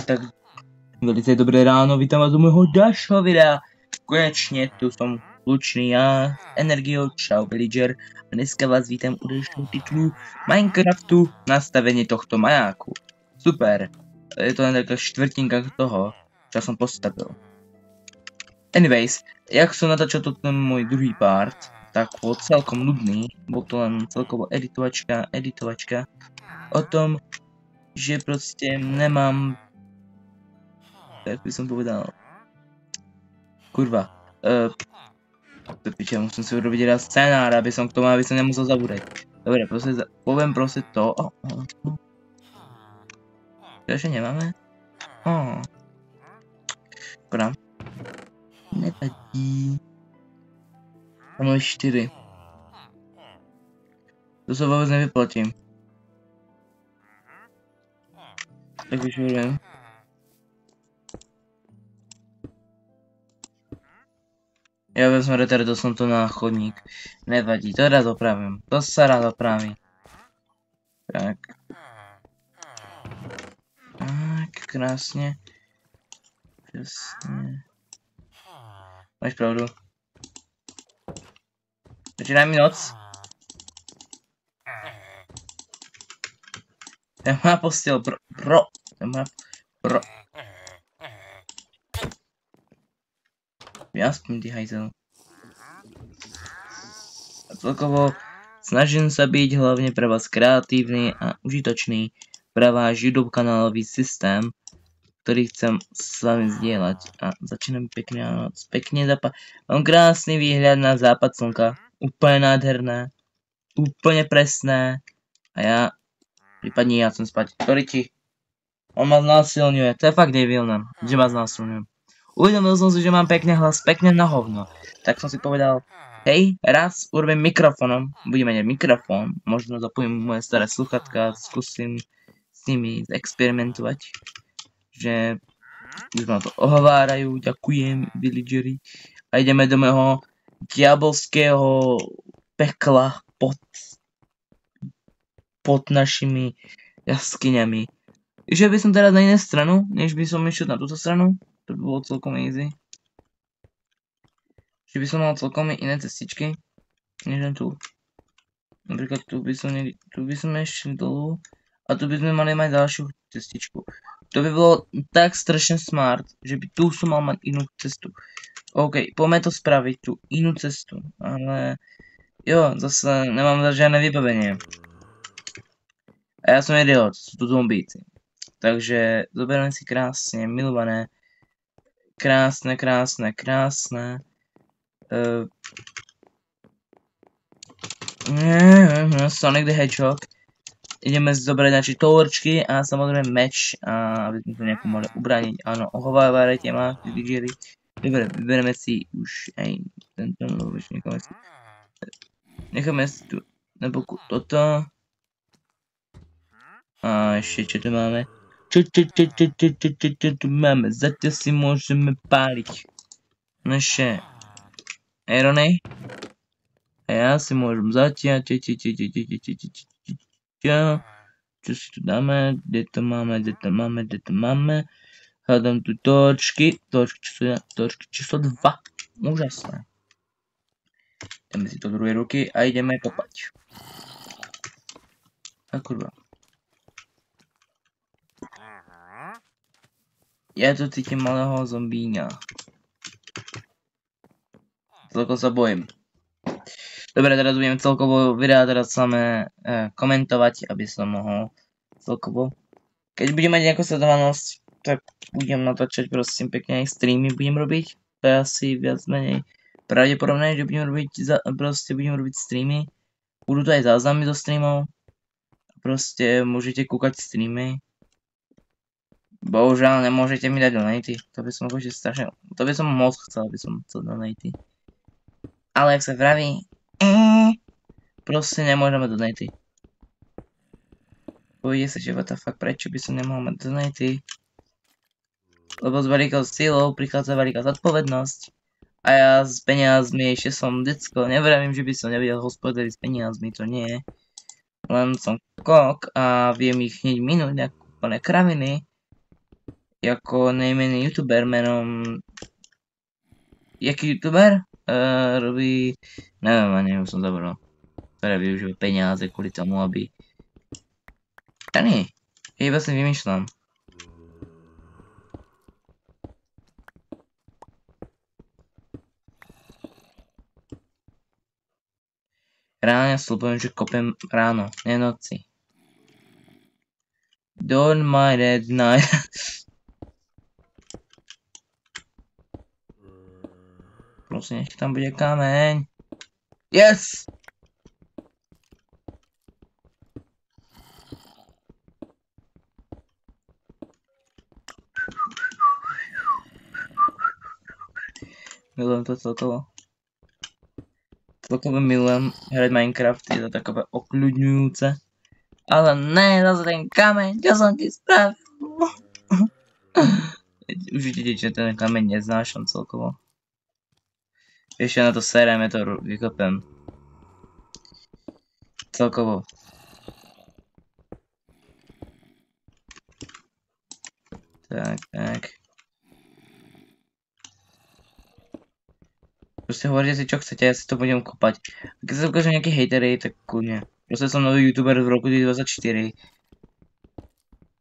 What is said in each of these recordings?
Tak velice dobré ráno, vítam vás u môjho ďalšieho videa. Konečne tu som Lučný ja s Energiou, čau villager. A dneska vás vítam u ďalšieho titulu Minecraftu, nastavenie tohto majáku. Super, je to len taká štvrtinka toho, čo som postavil. Anyways, jak som natáčal ten môj druhý part, tak bol celkom nudný, bol to len celkovo editovačka o tom, že proste nemám, jak by som povedal, kurva, musím si urobiť raz scenár, aby som k tomu, aby som nemusel zabúdať. Dobre, poviem proste to, ešte nemáme? Škoda. Nevadí. Máme 4. To sa vôbec nevyplatím. Tak už viem. Ja vezmem retard, som to na chodník. Nevadí, to rád opravím. To sa rád opraví. Tak. Tak, krásne. Presne. Máš pravdu. Začíná mi noc. To je moja postel, bro. To je moja, bro. Aspoň ty hajzel. A celkovo snažím sa byť hlavne pre vás kreatívny a užitočný pre váš YouTube kanálový systém, ktorý chcem s vami zdieľať. A začínam pekne na noc. Pekne mám krásny výhľad na západ slnka. Úplne nádherné. Úplne presné. A ja prípadne ja chcem spať. Ktorý ti? On ma znásilňuje. To je fakt debilné, že ma znásilňuje. Uvedomil som si, že mám pekne hlas, pekne na hovno. Tak som si povedal, hej, raz urobím mikrofónom. Budeme mať mikrofón. Možno zapojím moje staré sluchatka, skúsim s nimi experimentovať. Že už ma to ohovárajú, ďakujem, villageri. A ideme do môjho diabolského pekla pod našimi jaskyňami. Išiel by som teraz na iné stranu, než by som išiel na túto stranu. To by bolo celkom easy. Že by som mal celkom iné cestičky, než len tu. Napríklad tu by som ešiel dolu a tu by sme mali mať ďalšiu cestičku. To by bolo tak strašne smart, že by tu som mal mať inú cestu. OK, poďme to spraviť, tú inú cestu, ale jo, zase nemám žiadne vybavenie. A ja som idiot, sú tu zombíci. Takže zoberieme si krásne, milované, krásne. Sonic the Hedgehog. Ideme zobrať naši tovorčky a samozrejme meč, aby sme to nejako mohli ubrániť. Áno, ohovárajte ma, villageri. Dobre, vyberieme si už aj tento, necháme si tu na boku toto. A ešte čo tu máme? Čo tu máme? Zatiaľ si môžeme páliť naše Aerony. A ja si môžem zatiaľ čo si tu dáme? Kde to máme? Hľadám tu točky číslo 2. Úžasné. Dáme si to do druhej ruky a ideme kopať. A kurva. Ja tu cítim malého zombíňa. Celkovo sa bojím. Dobre, teraz budem celkovo videa teraz samé komentovať, aby som mohol celkovo. Keď budem mať nejakú sledovanosť, tak budem natáčať prosím pekne aj streamy budem robiť. To je asi viac menej pravdepodobné, že budem robiť streamy. Budú to aj záznamy zo streamov. Proste môžete kúkať streamy. Bohužiaľ nemôžete mi dať donaty. To by som akože strašne... To by som moc chcel, aby som chcel donaty. Ale ak sa vraví... proste nemôžeme donaty. Povede sa, že what the fuck, prečo by som nemohol mať donaty? Lebo s veľkou silou prichádza veľká zodpovednosť. A ja s peniazmi ešte som decko. Nevravím, že by som nevedel hospodáriť s peniazmi, to nie. Len som skok a viem ich hneď minúť ako úplne kraviny. Jako nejmený youtuber menom... Jaký youtuber? Robí... Neviem, už som zabral. Ktoré využíva peniaze kvôli tomu, aby... Ja nie. Ja iba si vymýšľam. Ráno ja slúbujem, že kopem ráno, ne noci. Don't mind at night. Prosím, nech tam bude kameň. Yes! Milujem to celkovo. Celkovo milujem hrať Minecraft, je to takové okľudňujúce. Ale ne, zase ten kameň, čo som ti spravil? Už vidíte, že ten kameň neznášam celkovo. Ešte na to serem, ja to vykopem. Celkovo. Tak. Proste hovoríte si čo chcete, ja si to budem kopať. Keď sa ukážu nejaké hejtery, tak kľudne. Proste som nový youtuber v roku 2024.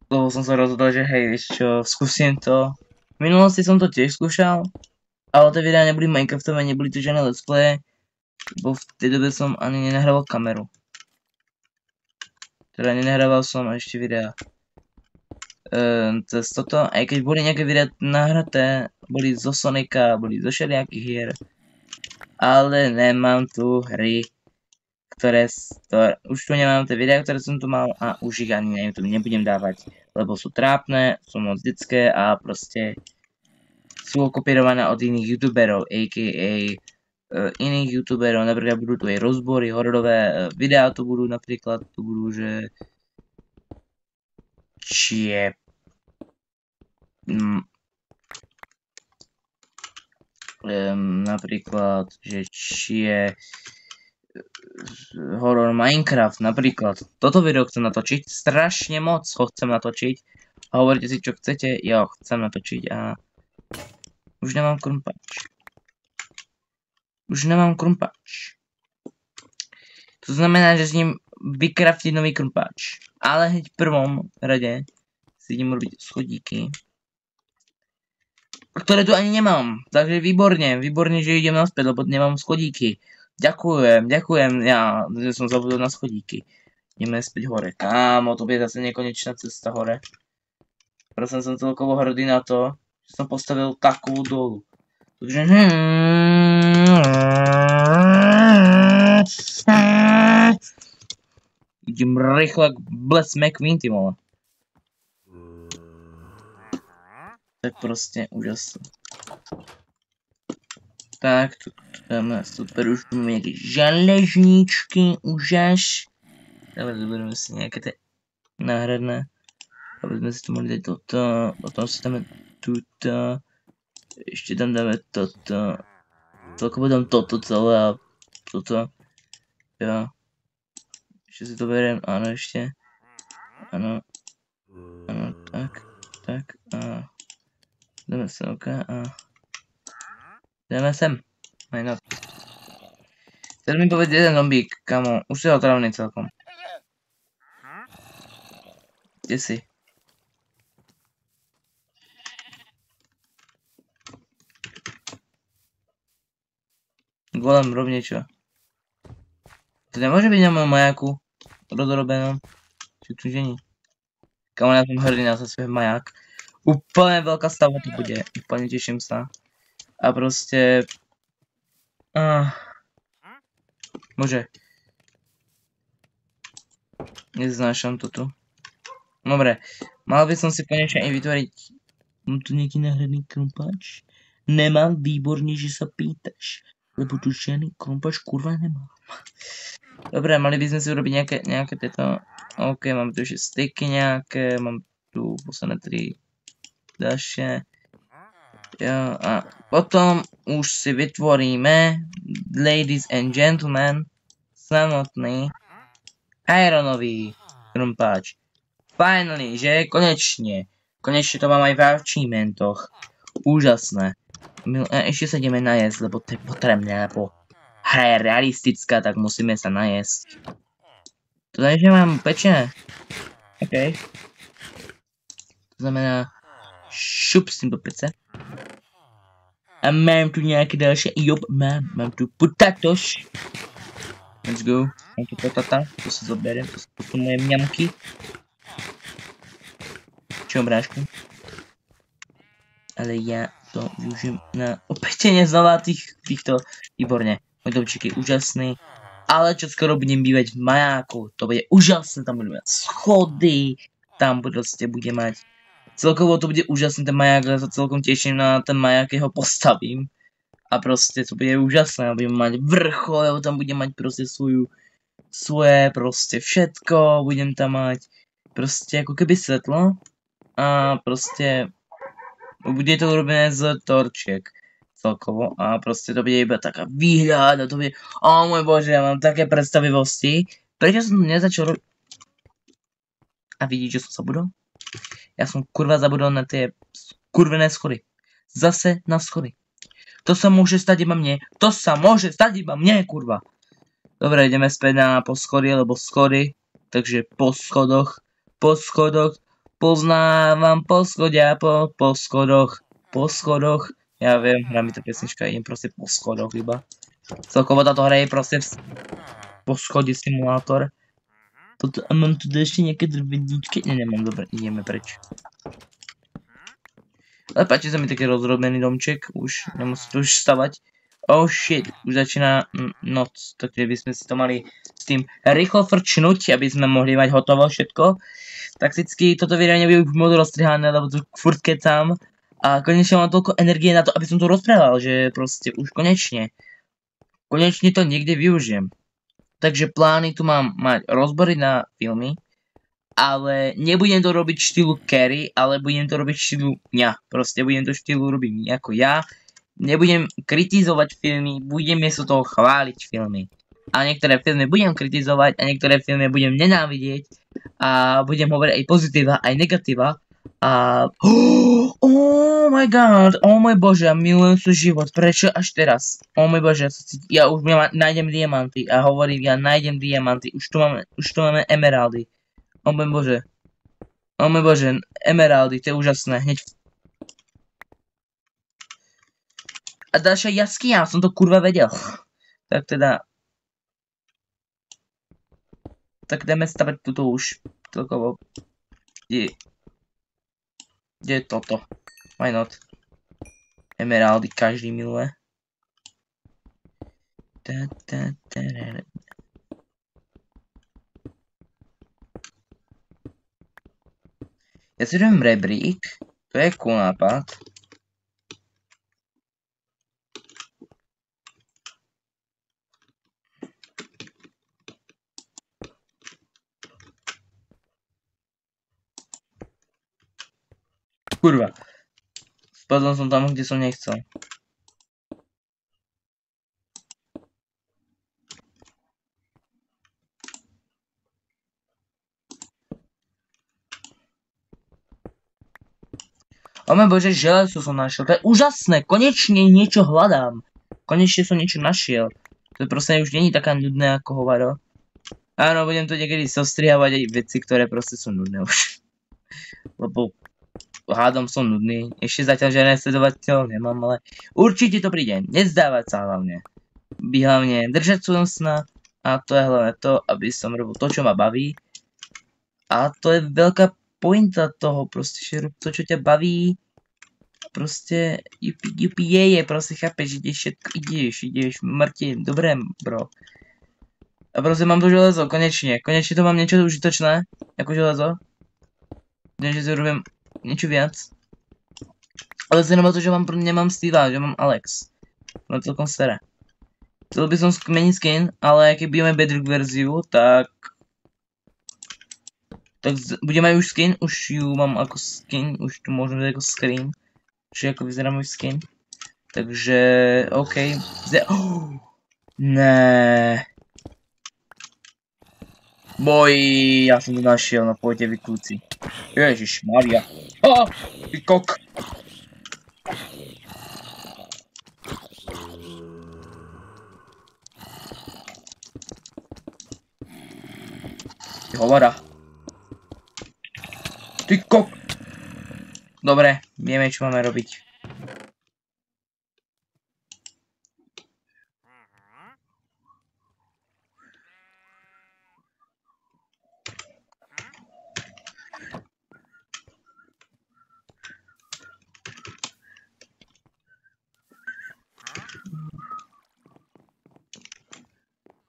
Lebo som sa rozhodol, že hej, vieš čo, skúsim to. V minulosti som to tiež skúšal. Ale tie videá neboli Minecraftové, neboli to žiadne let's play. Bo v tej dobe som ani nenahrával kameru. Teda nenahrával som ešte videá. Cez toto, aj keď boli nejaké videá nahraté, boli zo Sonika, boli zo všelijakých hier. Ale nemám tu hry, už tu nemám tie videá, ktoré som tu mal a už ich ani na YouTube nebudem dávať, lebo sú trápne, sú moc detské a proste sú okopírované od iných youtuberov, a.k.a. Iných youtuberov, napríklad budú tu aj rozbory, hororové videá tu budú napríklad, že napríklad, že či je horor Minecraft, napríklad. Toto video chcem natočiť, strašne moc ho chcem natočiť. A hovoríte si, čo chcete, ja ho chcem natočiť a už nemám krumpač. To znamená, že s ním vykraftiť nový krumpač. Ale hneď v prvom rade si idem robiť schodíky, ktoré tu ani nemám. Takže výborne, že idem naspäť, lebo nemám schodíky. Ďakujem, ja som zabudol na schodíky. Ideme späť hore. Kámo, to bude zase nekonečná cesta hore. Proste som celkovo hrdý na to, že som postavil takú dolu. Takže... Idem rýchlo ako Bless McQueen, ty vole. Tak proste úžasné. Tak, tu dáme super, už tu máme nejaké želežníčky, úžas. Dobre, zoberieme si nejaké tie náhradné. Aby sme si tu mohli dať toto, potom si dáme tuto. Ešte tam dáme toto. Celkovo dám toto celé a toto. Jo. Ešte si to beriem, áno ešte. Áno, tak a... Dáme sem, ok, a... Dáme sem. Aj no. Chcel mi povedať jeden zombík, kamo. Už si ho otravný celkom. Kde si? Golem, rob niečo. To nemôže byť na mojom majaku rozrobenom. Či tu žení. Kamo, ja som hrdý na svoj maják. Úplne veľká stavba to bude. Úplne teším sa. A proste... Môže. Neznášam to tu. Dobre. Mal by som si konečne aj vytvoriť... Mám tu nejaký náhradný krumpač? Nemám, výborne, že sa pýtaš. Lebo tu žiadny krumpač kurva nemám. Dobre, mali by sme si urobiť nejaké tieto... OK, mám tu ešte styky nejaké. Mám tu posledné 3 ďalšie. Jo, a potom už si vytvoríme, ladies and gentlemen, samotný ironový ktorom páči. Finally, že? Konečne. Konečne to mám aj v achievementoch. Úžasné. Ešte sa ideme najesť, lebo to je potrebné, lebo hra je realistická, tak musíme sa najesť. To znamená, že mám pečené. OK. To znamená, šup s tým do pece. A mám tu nejaké ďalšie, mám tu potatoš. Let's go. Mám tu potata, to sa zoberiem, to sú moje mňamky. Čo, brášku? Ale ja to využijem na opečenie znova týchto. Výborne. Môj domček je úžasný. Ale čo skoro budem bývať v majáku. To bude úžasné, tam budeme mať schody. Tam proste bude mať. Celkovo to bude úžasný ten maják, ja sa celkom teším na ten maják, keď ho postavím. A proste to bude úžasné, budem mať vrchol, tam budem mať proste svoje proste všetko, budem tam mať proste ako keby svetlo. A proste bude to urobené z torčiek celkovo a proste to bude iba taká výhľad a to bude, môj bože, ja mám také predstavivosti. Prečo som to nezačal robiť? A vidíte, čo som zabudol? Ja som kurva zabudol na tie kurvené schody. Zase na schody. To sa môže stať iba mne. To sa môže stať iba mne, kurva. Dobre, ideme späť na poschody, lebo schody. Takže po schodoch. Poznávam poschodia po schodoch. Po schodoch. Ja viem, hrá mi to pesnička, idem proste po schodoch iba. Celkovo táto hra je proste poschodí simulátor. A mám tu ešte nejaké drveničky? Nemám, dobre, ideme preč. Ale páči sa mi taký rozrobený domček, už nemusím to už stavať. Oh shit, už začína noc, takže by sme si to mali s tým rýchlo frčnúť, aby sme mohli mať hotovo všetko. Takticky toto video nebude už moc rozstrihané, lebo tu furt kecam. A konečne mám toľko energie na to, aby som to rozprával, že proste už konečne. Konečne to niekde využijem. Takže plány tu mám mať rozbory na filmy, ale nebudem to robiť štýlu Carrie, ale budem to robiť štýlu mňa. Proste budem to štýlu robiť ako ja. Nebudem kritizovať filmy, budem miesto toho chváliť filmy. A niektoré filmy budem kritizovať a niektoré filmy budem nenávidieť. A budem hovoriť aj pozitíva, aj negatíva. A... Oh my god, oh môj bože, ja milujem svoj život, prečo až teraz? Oh môj bože, ja už nájdem diamanty a hovorím, ja nájdem diamanty, už tu máme emeraldy. Oh môj bože, emeraldy, to je úžasné, hneď. A ďalšia jaskyňa, som to kurva vedel. Tak teda... Tak ideme stavať tuto už, celkovo. Kde je toto? Why not? Emeraldy každý miluje. Ja si robím rebrík. To je cool nápad. Kurva. Spadol som tam, kde som nechcel. O môj bože, železo som našiel. To je úžasné. Konečne niečo hľadám. Konečne som niečo našiel. To proste už není taká nudné ako hovaro. Áno, budem to niekedy sostrihávať aj veci, ktoré proste sú nudné už. Lebo hádam som nudný. Ešte zatiaľ žiadne sledovateľ nemám, ale určite to príde. Nezdávať sa hlavne. Hlavne držať svojom sna. A to je hlavne to, aby som robil to, čo ma baví. A to je veľká pointa toho, proste, že rob to, čo ťa baví. Proste, je, proste chápeš, ideš, mŕte, dobré, bro. A proste mám to železo, konečne to mám niečo užitočné, ako železo. Konečne si robím niečo viac. Ale znamená to, že nemám Steva, že mám Alex. No celkom staré. Chcel by som zmeniť skin, ale keď budeme Bedrock verziu, tak budem aj už skin, už ju mám ako skin, už tu môžem dať ako screen. Čiže ako vyzerá môj skin. Takže, OK. Ne. Boj, ja som to našiel, no poďte vy kľúci. Ježišmaria. Ty kok. Ty hovora. Ty kok. Dobre, vieme, čo máme robiť.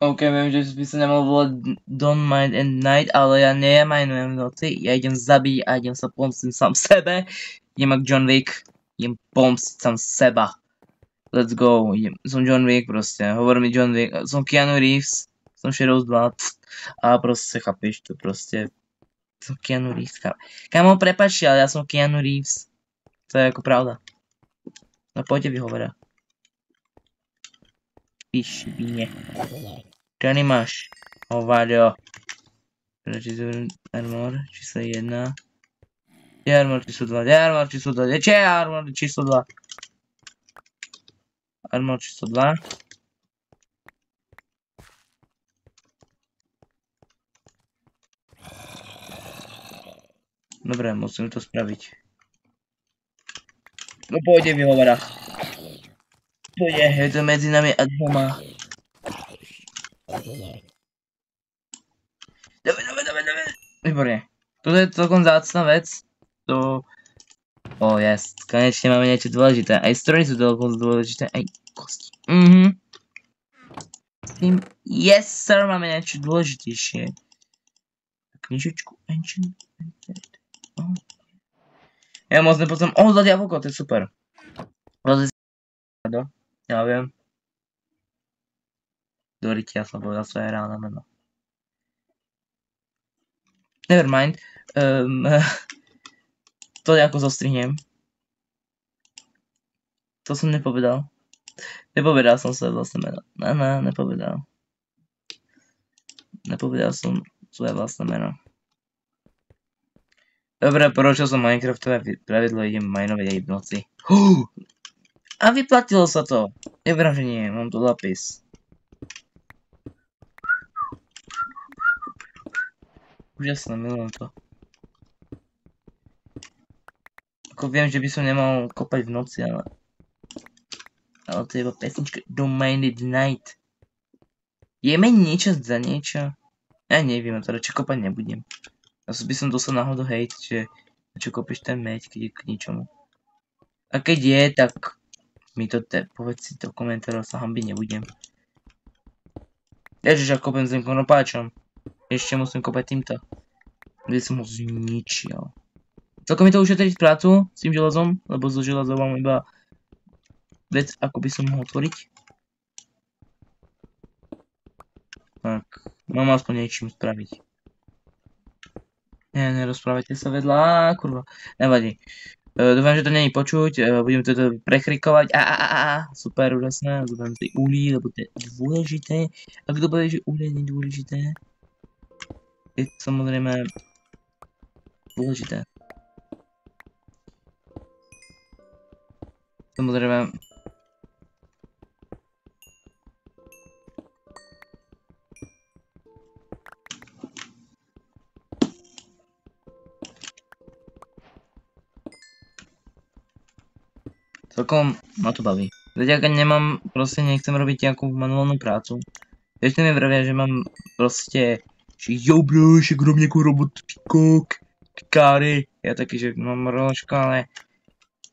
OK, viem, že by sa nemal volať Don't Mind at Night, ale ja nemajnujem v noci. Ja idem zabiť a idem sa pomstiť sám sebe. Idem ako John Wick. Idem pomstiť sám seba. Let's go. Som John Wick proste. Hovorí mi John Wick. Som Keanu Reeves. Som Shadows 2. A proste, chápeš to proste. Som Keanu Reeves. Kámo, prepáčte, ale ja som Keanu Reeves. To je ako pravda. No poďte vy hovora. Píši, bíne. Čo nemáš? Hovaďo. Armor číslo 1. Je armor číslo 2. Je armor číslo 2. Čo je armor číslo 2? Armor číslo 2. Dobre, musím to spraviť. No pôjde vyhovara. Pôjde, je to medzi nami a dvoma. Dobre. Výborne. Toto je celkom vzácna vec. To... yes. Konečne máme niečo dôležité. Aj stromy sú celkom dôležité. Aj kosti. Yes, sir, máme niečo dôležitejšie. Knižečku Ancient. Ja moc nepotrebujem. Zlatý jablko, to je super. Ja viem. Doriti, ja som povedal svoje reálne meno. Nevermind. To nejako zostrihnem. To som nepovedal. Nepovedal som svoje vlastné meno. Nepovedal. Nepovedal som svoje vlastné meno. Dobre, poručil som Minecraftové pravidlo, idem minovať aj v noci. A vyplatilo sa to. Nevrám, že nie, mám tu lapis. Úžasné, milujem to. Ako viem, že by som nemal kopať v noci, ale to je iba pesnička Don't Mind at Night. Jeme niečo za niečo? Ja neviem, to radšej kopať nebudem. Zase by som dostal náhodou hejt, že čo kopeš ten meď, keď je k ničomu. A keď je, tak mi to povedz si to v komentároch, sa hambiť nebudem. Ježiš, ako kopem s tým konopáčom. Ešte musím kopať týmto. Kde som ho zničil. Celkom mi to ušetriť prácu s tým železom, lebo so železom mám iba vec, ako by som mohol otvoriť. Tak, mám aspoň niečím spraviť. Nie, nerozprávajte sa vedľa, kurva. Nevadí. Dúfam, že to není počuť, budem to prekrikovať. Super, úžasné, zoberiem si uhlí, lebo to je dôležité. A kto povie, že uhlí nie je dôležité? Je samozrejme dôležité. Samozrejme. Celkom ma to baví. Veď ak nemám, proste nechcem robiť nejakú manuálnu prácu. Ešte mi vravia, že mám proste, že jo bro, však rob nejakú robotu, ty kok, ty káry. Ja taký, že mám rožko, ale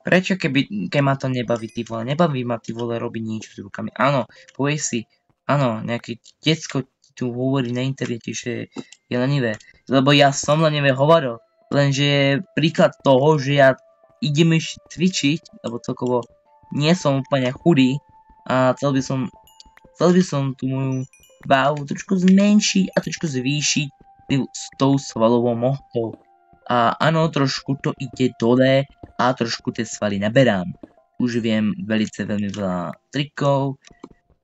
prečo keď ma to nebaví, ty vole, nebaví ma ty vole robiť niečo s rukami. Áno, povieš si, áno, nejaké decko ti tu hovorí na internete, že je lenivé. Lebo ja som lenivé hovoril, lenže je príklad toho, že ja idem ešte cvičiť, lebo celkovo nie som úplne chudý a chcel by som tú moju váhu trošku zmenšiť a trošku zvýšiť s tou svalovou mohou. A áno, trošku to ide dole a trošku tie svaly naberám. Už viem veľmi veľa trikov,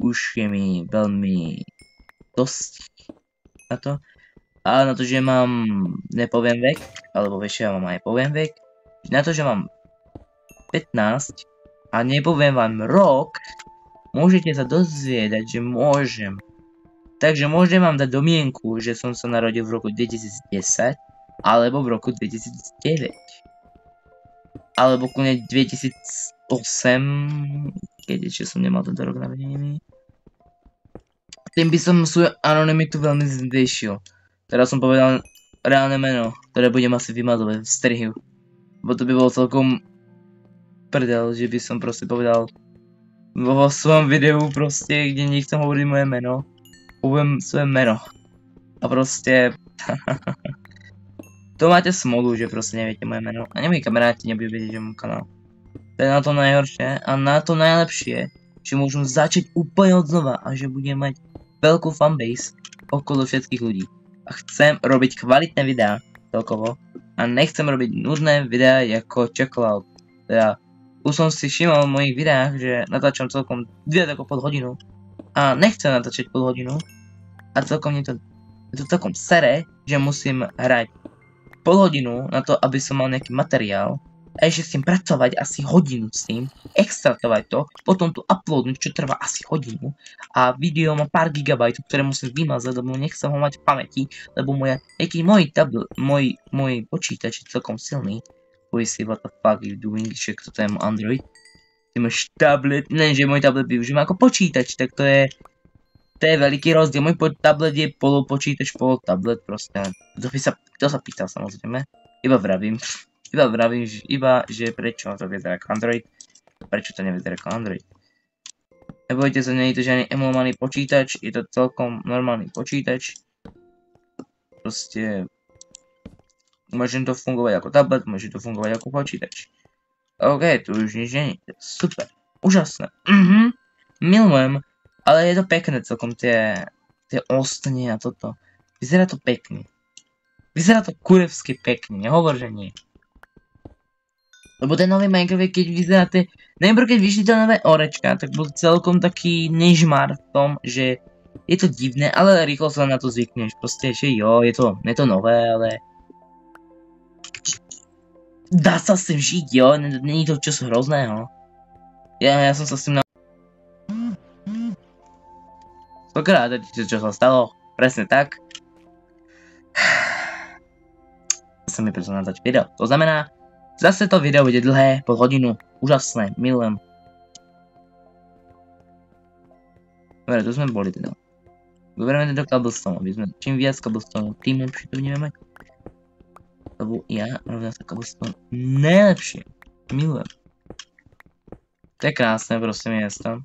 už je mi veľmi dosť na to. A na to, že mám, nepoviem vek, alebo vieš, ja vám aj poviem vek, na to, že mám 15 a nepoviem vám rok, môžete sa dozviedať, že môžem. Takže môžem vám dať domienku, že som sa narodil v roku 2010, alebo v roku 2009. Alebo kune 2008, keď ešte som nemal tento rok narodený. Tým by som svoju anonymitu veľmi zvýšil. Teraz som povedal reálne meno, ktoré budem asi vymazovať v strihu. Bo to by bolo celkom prdel, že by som proste povedal vo svojom videu proste, kde nechcem hovoriť moje meno. Poviem svoje meno. A proste... To máte smolu, že proste neviete moje meno. A moji kamaráti nebudú vedieť, že mám kanál. To je na to najhoršie a na to najlepšie, že môžem začať úplne od znova a že budem mať veľkú fanbase okolo všetkých ľudí. A chcem robiť kvalitné videá celkovo a nechcem robiť nudné videá ako Chocolate. Teda už som si všimol v mojich videách, že natáčam celkom viac ako pol hodinu a nechcem natáčať pol hodinu a celkom je to celkom sere, že musím hrať pol hodinu na to, aby som mal nejaký materiál a ešte s tým pracovať asi hodinu s tým, extratovať to, potom to uploadnúť, čo trvá asi hodinu a video má pár gigabajtov, ktoré musím vymazať, lebo nechcem ho mať v pamäti, lebo nejaký môj počítač je celkom silný. Povie si, what the fuck you doing, že toto je môj Android. Ty máš tablet, že môj tablet využívam ako počítač, tak to je veľký rozdiel. Môj tablet je polopočítač, polotablet proste. Kto sa pýtal samozrejme? Iba vravím, že prečo to vyzerá ako Android. Prečo to nevyzerá ako Android? Nebojte sa, nie je to žiadny emulovaný počítač, je to celkom normálny počítač. Proste... Môže to fungovať ako tablet, môže to fungovať ako počítač. OK, tu už nič nie je. Super, úžasné. Milujem. Ale je to pekné celkom, tie ostne a toto. Vyzerá to pekne. Vyzerá to kurevsky pekne, nehovor, že nie. Lebo ten nový Minecraft, keď vyzeráte... Najprv keď vyšli to nové orečka, tak bol celkom taký nežmar v tom, že je to divné, ale rýchlo sa na to zvykneš. Proste, že jo, je to nové, ale... Dá sa s tým žiť, jo, není to čosi hrozného. Ja som sa s tým Pokrát, čo sa stalo, presne tak. Sa mi preto natáčať video. To znamená, zase to video bude dlhé, pol hodinu. Úžasné, milujem. Dobre, tu sme boli teda. Vyberieme do cobblestone, aby sme čím viac cobblestone, tým lepšie to budeme mať. Lebo ja rovná sa cobblestone najlepšie. Milujem. To je krásne proste miesto.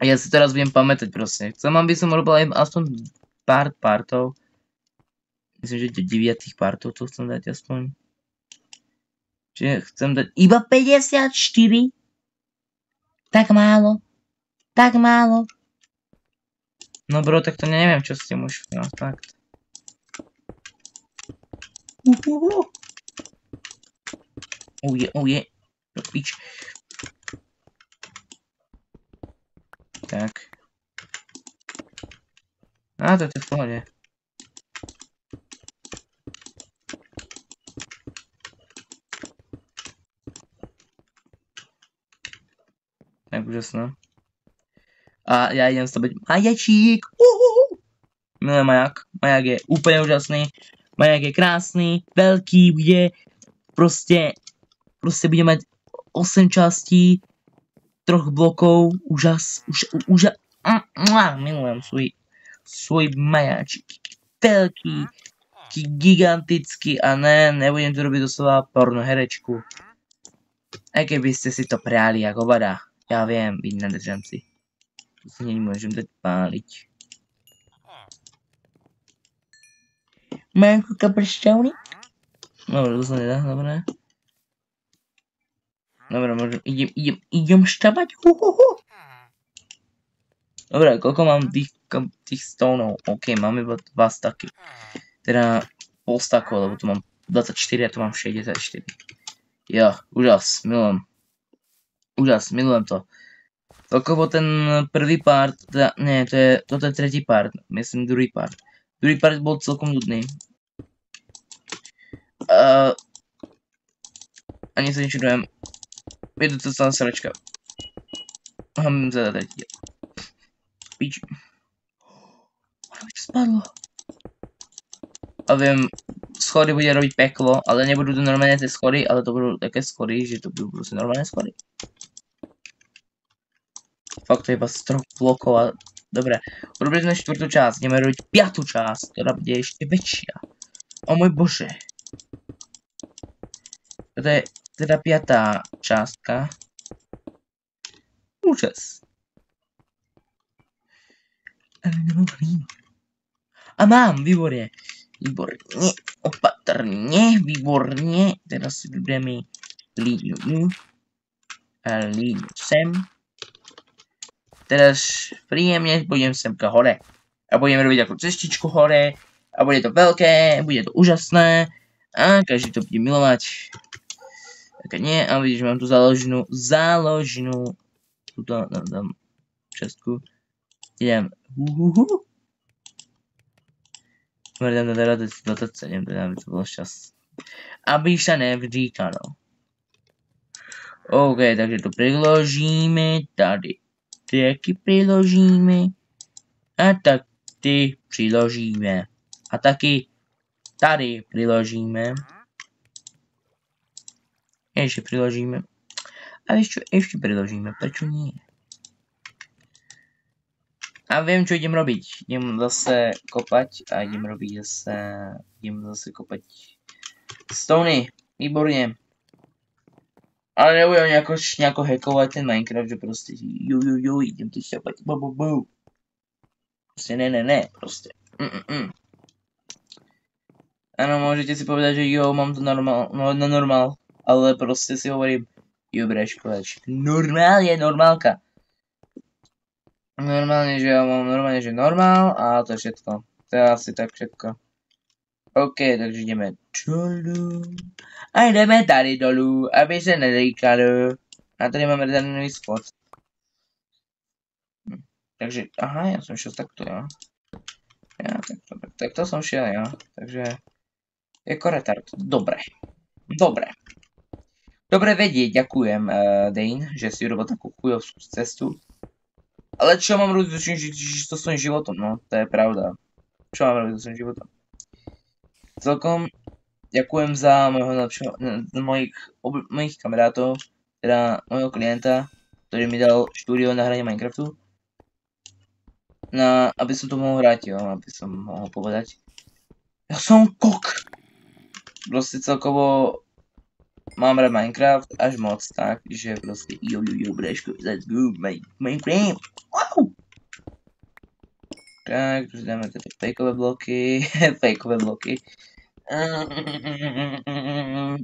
A ja si teraz budem pamätať proste. Chcem, aby som robil aj aspoň pár partov. Myslím, že do 9 partov to chcem dať aspoň. Čiže chcem dať iba 54? Tak málo. Tak málo. No bro, tak to neviem, čo s tým už. No, fakt. Oh je. Pič. Tak. A to je v pohode. Tak úžasné. A ja idem stavať majačík. Milujem majak. Majak je úplne úžasný. Majak je krásny, veľký, bude proste bude mať 8 častí. 3 blokov, milujem svoj majačik, veľký, gigantický a nebudem tu robiť doslova porno herečku. Aj keby ste si to priali ako vada, ja viem, byť na držanci. Tu si nemôžem dať páliť. Mám kúka pršťavný? Dobre, to sa nedá, dobre. Dobre, môžem, idem šťabať, Dobre, koľko mám tých stónov? OK, mám iba 2 staky. Teda pol stakov, lebo tu mám 24 a tu mám 64. Jo, úžas, milujem. Úžas, milujem to. Celkovo ten prvý part, teda, nie, toto je tretí part, myslím druhý part. Druhý part bol celkom nudný. Ani sa nečudujem. Je to celá sračka. Mám zadať. Pič. Ono čo spadlo. A viem, schody bude robiť peklo, ale nebudú to normálne tie schody, ale to budú také schody, že to budú proste normálne schody. Fakt to je iba z 3 blokov a... Dobre, urobili sme 4. časť, ideme robiť 5. časť, ktorá bude ešte väčšia. O môj bože. Toto je teda 5. částka. Účas. A mám, výborne. Výborne, opatrne, výborne. Teraz si vyberieme líniu. A líniu sem. Teraz príjemne budem semka hore. A budem robiť ako cestičku hore. A bude to veľké, bude to úžasné. A každý to bude milovať. Tak nie, a vidíš, mám tu záložnú. Tuto dám častku. Idem. Dám na 27, teda by to bolo šťast. Aby sa nevříkalo. OK, takže to priložíme tady. Taky priložíme. A tak ty přiložíme. A taky tady priložíme. Ešte priložíme. A vieš čo, ešte priložíme. Prečo nie? A viem, čo idem robiť. Idem zase kopať a idem zase kopať stony. Výborne. Ale nebudem nejako hackovať ten Minecraft, že proste idem tu šťapať. Proste ne, proste. Áno, môžete si povedať, že mám to normál, ale proste si hovorím, normál je normálka. Normálne, že ja mám normál a to je všetko. To je asi tak všetko. OK, takže ideme dolu. A ideme tady dolu, aby sa nedýkalo. A tady máme ten nový spot. Takže, aha, ja som šiel takto, ja. Ja, takto som šiel, ja. Takže, je retard. Dobre. Dobre vedieť, ďakujem, Dane, že si urobil takú chujovskú cestu. Ale čo mám robiť so svojím životom, no, to je pravda. Čo mám robiť so svojím životom? Celkom ďakujem za mojich kamarátov, teda mojho klienta, ktorý mi dal štúdio na hranie Minecraftu. Aby som to mohol hrať, jo, aby som mohol povedať. Ja som kok! Proste celkovo mám rád Minecraft až moc, tak, že proste breško, let's go, Minecraft, wow! Tak, už dáme tieto fejkové bloky,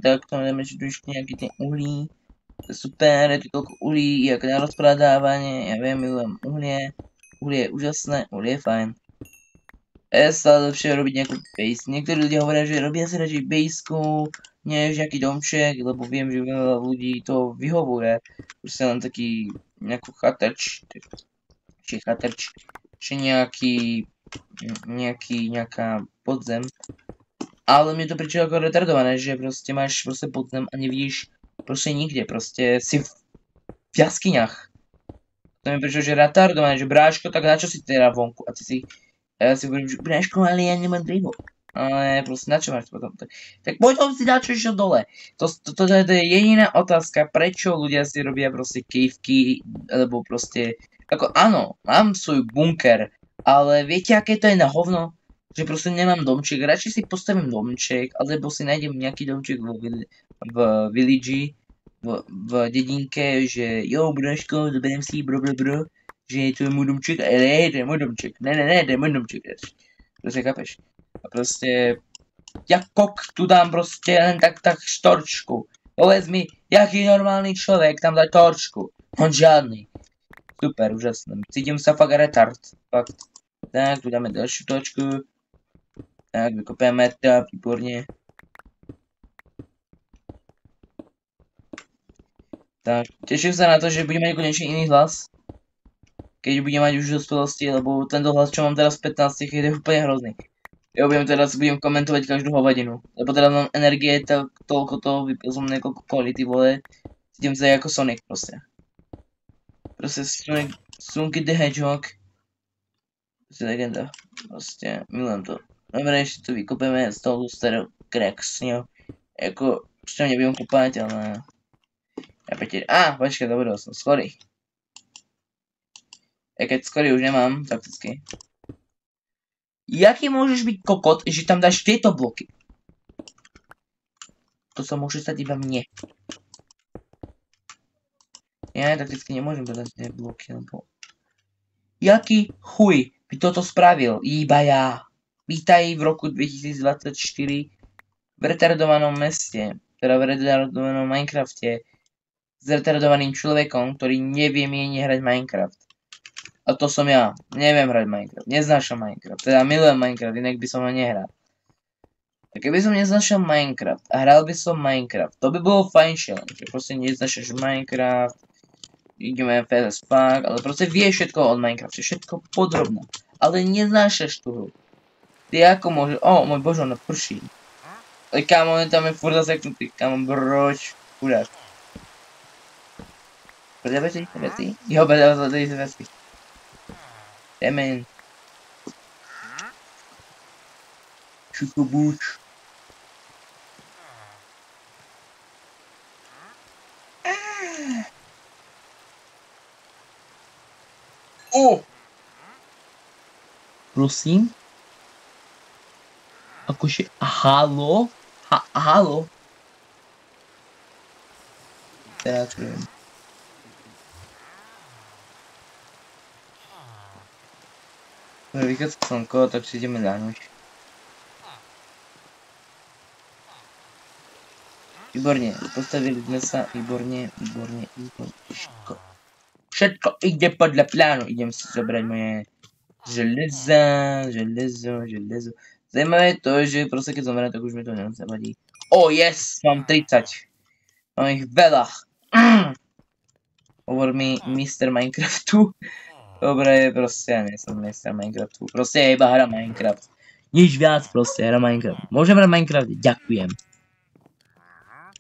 tak, to dáme ešte nejaký ten uhlí, to je super, je tu toľko uhlí, jak na rozpradávanie, ja viem, milujem uhlie je úžasné, uhlie je fajn. Ja stále lepšie robiť nejakú base, niektorí ľudia hovoria, že robia si radšej baseku, než nejaký domček, lebo viem, že veľa ľudí to vyhovuje. Proste len taký nejakú chatrč, či nejaká podzem. Ale mne to príde ako retardované, že proste máš podzem a nevidíš proste nikde, proste si v jaskyniach. To mi príde, že retardované, že bráško, tak na čo si teda vonku? A ja si hovorím, že bráško, ale ja nemám drevo. Ale proste na čo máš potom? Tak poď si dať čo ešte dole. To je jediná otázka, prečo ľudia si robia proste caveky, alebo proste, ako áno, mám svoj bunker, ale viete, aké to je na hovno? Že proste nemám domček, radšej si postavím domček, alebo si nájdem nejaký domček v village, v dedinke, že jo, bráško, zoberiem si, že to je môj domček, ale to je môj domček, ne, to je môj domček, proste chápeš? A proste, ja kok tu dám proste len tak štorčku. Povedz mi, jaký normálny človek tam dá torčku? On žiadny. Super, úžasné. Cítim sa fakt retard. Fakt. Tak, tu dáme ďalšiu točku. Tak, vykopujeme to, výborne. Tak, teším sa na to, že budem mať konečne iný hlas. Keď budem mať už dospelosti, lebo tento hlas, čo mám teraz v 15, je úplne hrozný. Jo, budem komentovať každú hovadinu. Lebo teda mám energie, tak toľko toho, vypil som niekoľko kvality, vole. Idem sa ako Sonic proste. Proste Sonic the Hedgehog. Proste legenda. Proste, milujem to. Dobre, ešte tu vykopeme z toho starého kreksňo. Jako, ešte nebudem kúpať, ale... Ja petir... počkaj, dobre, som skorý. Keď skorý už nemám, prakticky. Jaký môžeš byť kokot, že tam dáš tieto bloky? To sa môže stať iba mne. Ja takticky nemôžem dodať tie bloky, lebo... Jaký chuj by toto spravil? Iba ja. Vítaj v roku 2024 v retardovanom meste, teda v retardovanom Minecrafte, s retardovaným človekom, ktorý nevie mierne hrať Minecraft. A to som ja. Neviem hrať Minecraft. Neznášam Minecraft. Teda milujem Minecraft, inak by som ho nehral. A keby som neznášal Minecraft a hral by som Minecraft, to by bolo fajnšie, že proste neznášaš Minecraft, ideme fast fuck, ale proste vieš všetko od Minecrafte, všetko podrobno. Ale neznášaš tú hru. Ty ako môže... Môj bože, ono prší. Ale kámo, on tam je furt zaseknutý, kámo, broč, chudák. Predávaš tie veci? Jo, predávaš tie veci. Demen. Všetko buď. Prosím? Akože, halo? Halo? Teraz viem. Vychádza slnko, tak si ideme ľahnuť. Výborne, postavili sme sa, výborne. Všetko ide podľa plánu, idem si zobrať moje železo. Zajímavé je to, že proste keď zomriem, tak už mi to nezavadí. Yes, mám 30. Mám ich veľa. Hovor mi Mr. Minecraftu. Dobre, proste ja nie som Mr. Minecraftu. Proste ja iba hra Minecraft. Nič viac, proste hra Minecraft. Môžem hrať Minecraft? Ďakujem.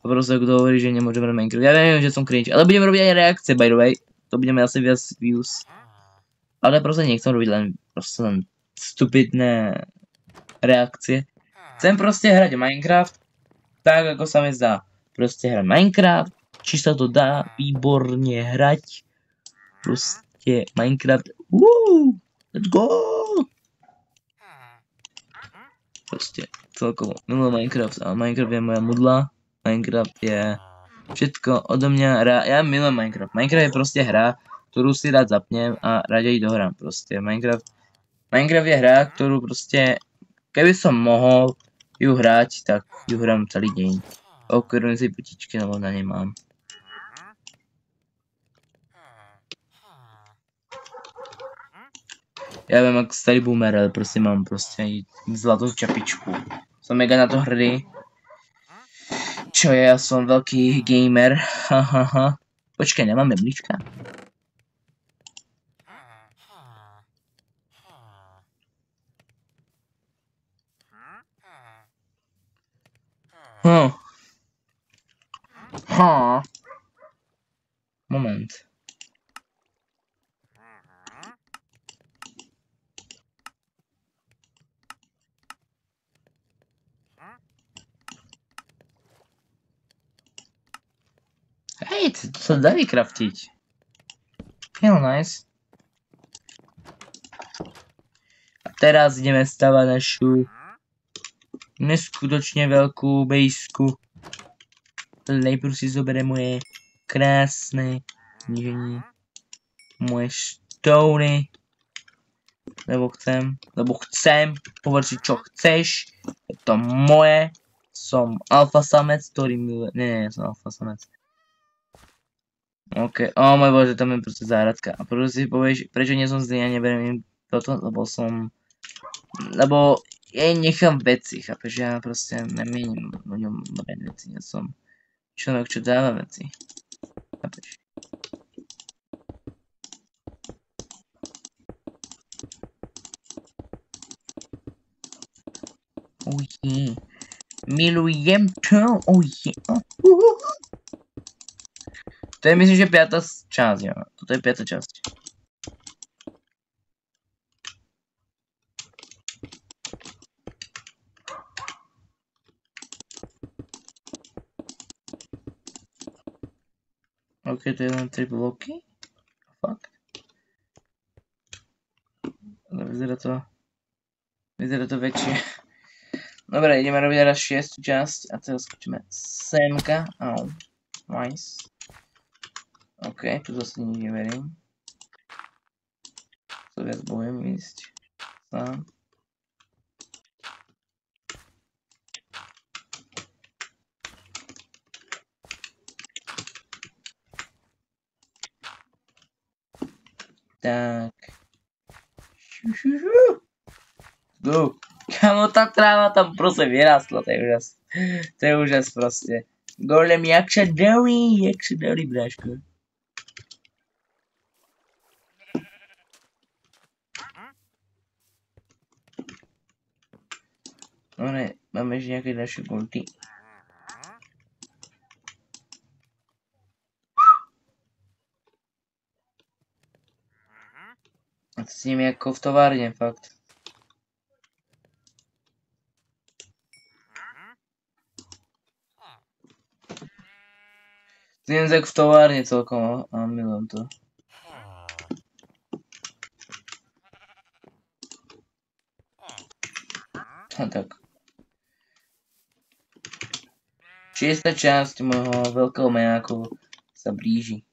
A proste kto hovorí, že nemôžem hrať Minecraft. Ja viem, že som cringe, ale budem robiť aj reakcie, by the way. To budeme asi viac views. Ale proste nechcem robiť len stupidné reakcie. Chcem proste hrať Minecraft tak, ako sa mi zdá. Proste hrať Minecraft, či sa to dá výborne hrať. Proste Minecraft. Let's go! Proste celkovo milujem Minecraft a Minecraft je moja mudla. Minecraft je všetko odo mňa. Ja milujem Minecraft. Minecraft je proste hra, ktorú si rád zapnem a radej dohrám. Proste Minecraft je hra, ktorú proste, keby som mohol ju hrať, tak ju hrám celý deň. Okrem si putičky, lebo na nej mám. Ja viem, ako starý boomer, ale proste mám proste zlatú čapičku. Som mega na to hrdý. Čo je, ja som veľký gamer. Hahaha. Počkaj, nemáme mlíčka? Moment. Hej, to sa dá vykraftiť. Feel nice. A teraz ideme stavať našu neskutočne veľkú bejsku. Najprv si zoberiem moje krásne kniženie. Moje stony. Lebo chcem. Povedz si, čo chceš. Je to moje. Som alfa samec, ktorý miluje... Nie, som alfa samec. OK, môj bože, tam je proste záhradka. A prečo si povieš, prečo nie som zlý a neberiem im toto, lebo ja nechám veci, chápeš, ja proste nemienim ľuďom brať veci, ja som človek, čo dáva veci, chápeš. Milujem to, To je myslím, že 5. časť, jo. Toto je 5. časť. OK, to je len 3 bloky. Fakt. Vyzerá to väčšie. Dobre, ideme robiť raz 6. časť a teraz skočíme semka. Au. Nice. OK, tu zase nič neverím. To viac bojem ísť sám. Tak. Go. Kamo, tá tráva tam proste vyrastla, to je úžas. To je úžas proste. Golem, jak sa darí, bráško. Dobre, máme ešte nejaké ďalšie gulty. A to s nimi ako v továrne, fakt. S nimi tak v továrne celkom, a milujem to. A tak. 6. časť môjho veľkého majáku sa blíži.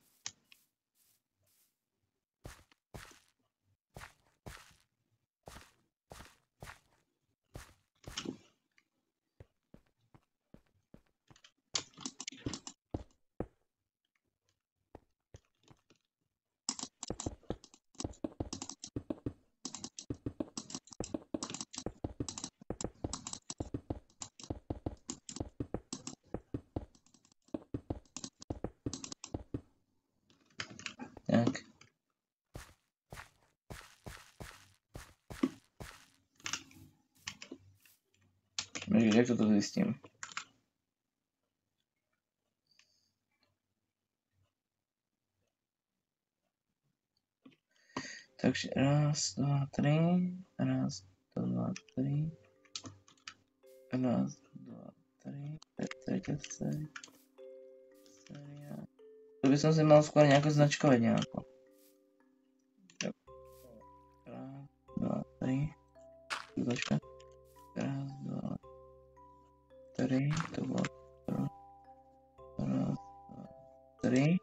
Tak. Jak toto zistím? Takže raz, dva, tri. Raz, dva, tri. Raz, dva, tri. Tretia séria. To by som si mal skôr nejako značkovať nejako. Raz, dva, tri. Značka. Raz, dva, tri. To bolo. Raz, dva, tri.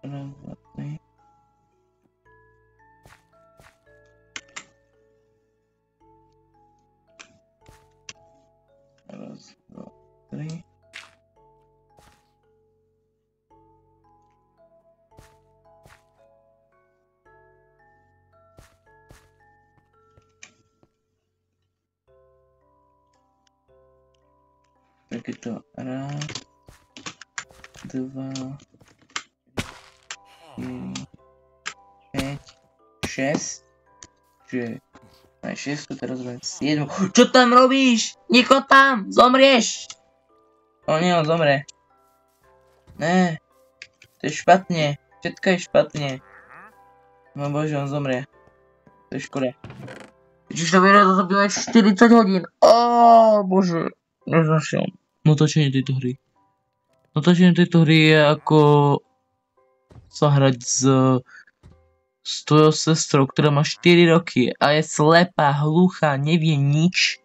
Raz, dva, tri. Raz, dva, tri. Tak je to raz, dva, 4, 5, 6, čiže aj 6, teraz len 7. Čo tam robíš? Niko tam! Zomrieš! O nie, on zomre. Ne, to je špatne. Všetko je špatne. No bože, on zomre. To je škoda. Ježiš, to video to zabilo 40 hodín. Ó, bože. Neznašiel. Natáčanie tejto hry. Natáčanie tejto hry je ako sa hrať s tvojou sestrou, ktorá má 4 roky a je slepá, hluchá, nevie nič.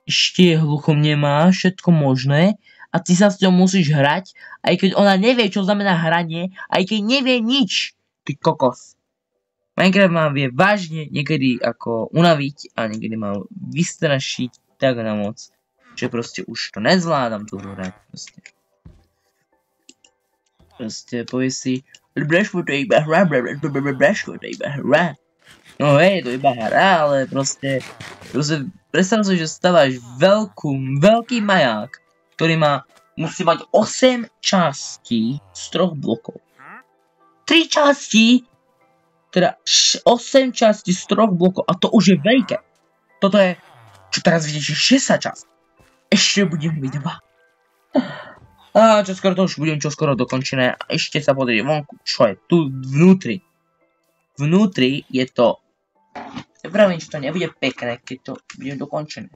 Ešte je hluchom, nemá všetko možné a ty sa s ňou musíš hrať, aj keď ona nevie, čo znamená hranie, aj keď nevie nič. Ty kokos. Minecraft ma vie vážne niekedy ako unaviť a niekedy ma vystrašiť tak na moc, že proste už to nezvládam tú hru hrať. Proste povie si, Braško, to je iba hra, Braško, to je iba hra. No hej, to je iba hra, ale proste predstav si, že staváš veľký maják, ktorý má musí mať 8 častí z 3 blokov. 3 časti, teda 8 častí z 3 blokov a to už je veľké. Toto je, čo teraz vidíte, 60 častí. Ešte budem mať 2. A čoskoro to už budem čoskoro dokončené. A ešte sa pozrieť vonku, čo je tu vnútri. Vnútri je to... Ja pravím, že to nebude pekné, keď to budem dokončené.